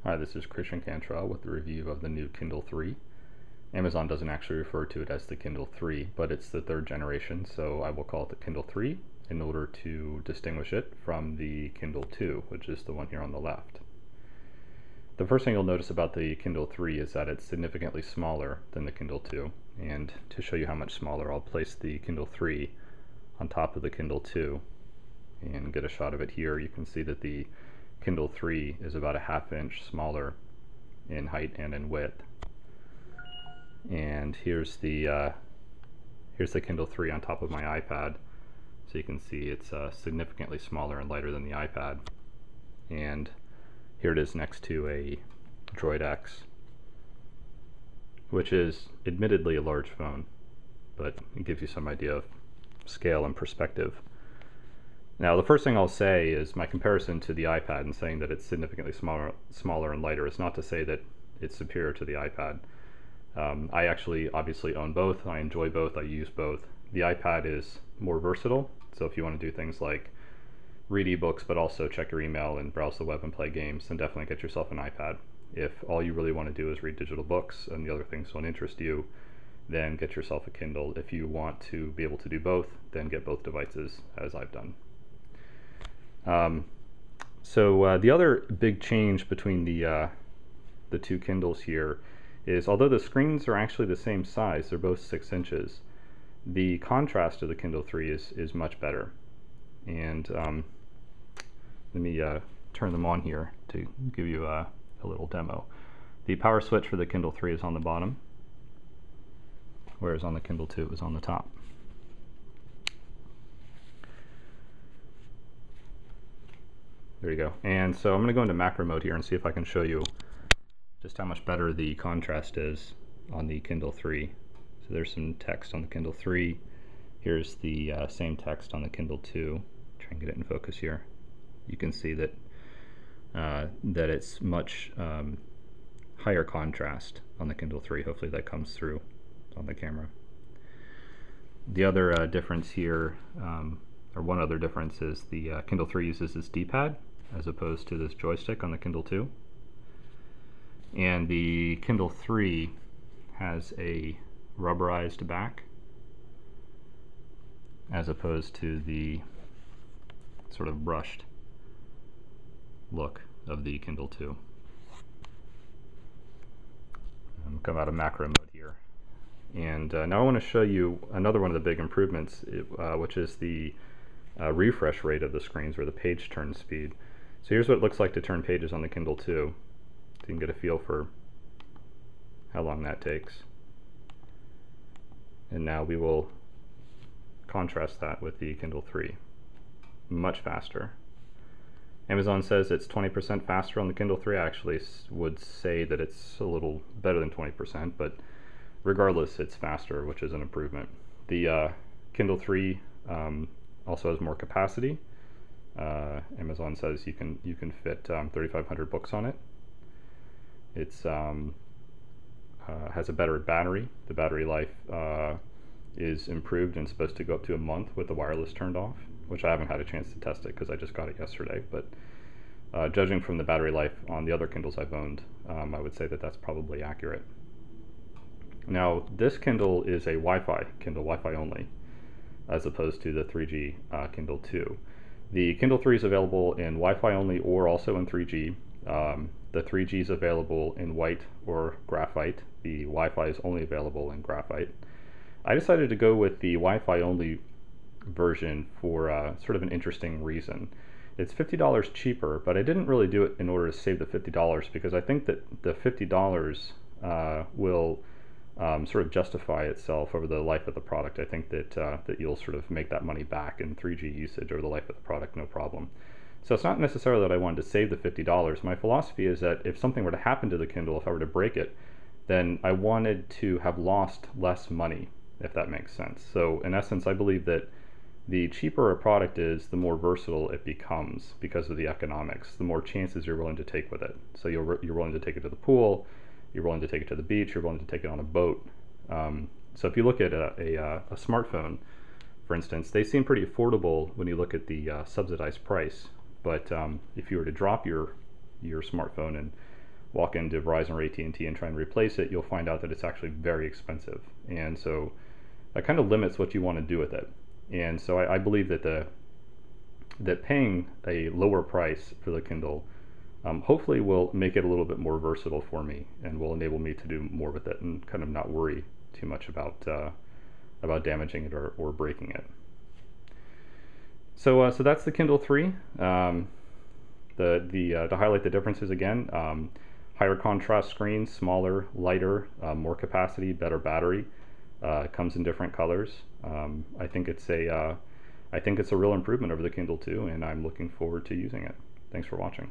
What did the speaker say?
Hi, this is Cantrell with the review of the new Kindle 3. Amazon doesn't actually refer to it as the Kindle 3, but it's the third generation, so I will call it the Kindle 3 in order to distinguish it from the Kindle 2, which is the one here on the left. The first thing you'll notice about the Kindle 3 is that it's significantly smaller than the Kindle 2, and to show you how much smaller, I'll place the Kindle 3 on top of the Kindle 2 and get a shot of it here. You can see that the Kindle 3 is about a half-inch smaller in height and in width. And here's the Kindle 3 on top of my iPad. So you can see it's significantly smaller and lighter than the iPad. And here it is next to a Droid X, which is admittedly a large phone, but it gives you some idea of scale and perspective. Now, the first thing I'll say is my comparison to the iPad and saying that it's significantly smaller and lighter is not to say that it's superior to the iPad. I actually obviously own both. I enjoy both. I use both. The iPad is more versatile, so if you want to do things like read ebooks but also check your email and browse the web and play games, then definitely get yourself an iPad. If all you really want to do is read digital books and the other things don't interest you, then get yourself a Kindle. If you want to be able to do both, then get both devices, as I've done. The other big change between the two Kindles here is, although the screens are actually the same size, they're both 6 inches, the contrast of the Kindle 3 is much better. And let me turn them on here to give you a little demo. The power switch for the Kindle 3 is on the bottom, whereas on the Kindle 2 it was on the top. There you go. And so I'm going to go into macro mode here and see if I can show you just how much better the contrast is on the Kindle 3. So there's some text on the Kindle 3. Here's the same text on the Kindle 2. Try and get it in focus here. You can see that that it's much higher contrast on the Kindle 3. Hopefully that comes through on the camera. The other difference here, or one other difference, is the Kindle 3 uses this D-pad as opposed to this joystick on the Kindle 2. And the Kindle 3 has a rubberized back as opposed to the sort of brushed look of the Kindle 2. Come out of macro mode here. And now I want to show you another one of the big improvements, which is the refresh rate of the screens, or the page turn speed. So here's what it looks like to turn pages on the Kindle 2. So you can get a feel for how long that takes. And now we will contrast that with the Kindle 3. Much faster. Amazon says it's 20% faster on the Kindle 3. I actually would say that it's a little better than 20%, but regardless, it's faster, which is an improvement. The Kindle 3 also has more capacity. Amazon says you can fit 3,500 books on it. It's has a better battery. The battery life is improved and supposed to go up to a month with the wireless turned off, which I haven't had a chance to test it because I just got it yesterday. But judging from the battery life on the other Kindles I've owned, I would say that that's probably accurate. Now, this Kindle is a Wi-Fi Kindle, Wi-Fi only, as opposed to the 3G Kindle 2. The Kindle 3 is available in Wi-Fi only or also in 3G. The 3G is available in white or graphite. The Wi-Fi is only available in graphite. I decided to go with the Wi-Fi only version for sort of an interesting reason. It's $50 cheaper, but I didn't really do it in order to save the $50 because I think that the $50 will sort of justify itself over the life of the product. I think that that you'll sort of make that money back in 3G usage over the life of the product, no problem. So it's not necessarily that I wanted to save the $50. My philosophy is that if something were to happen to the Kindle, if I were to break it, then I wanted to have lost less money, if that makes sense. So in essence, I believe that the cheaper a product is, the more versatile it becomes because of the economics, the more chances you're willing to take with it. So you're willing to take it to the pool, you're willing to take it to the beach, you're willing to take it on a boat. So if you look at a smartphone, for instance, they seem pretty affordable when you look at the subsidized price. But if you were to drop your smartphone and walk into Verizon or AT&T and try and replace it, you'll find out that it's actually very expensive. And so that kind of limits what you want to do with it. And so I believe that paying a lower price for the Kindle hopefully will make it a little bit more versatile for me and will enable me to do more with it and kind of not worry too much about damaging it or breaking it. So that's the Kindle 3. To highlight the differences again, higher contrast screen, smaller, lighter, more capacity, better battery. Comes in different colors. I think it's a real improvement over the Kindle 2, and I'm looking forward to using it. Thanks for watching.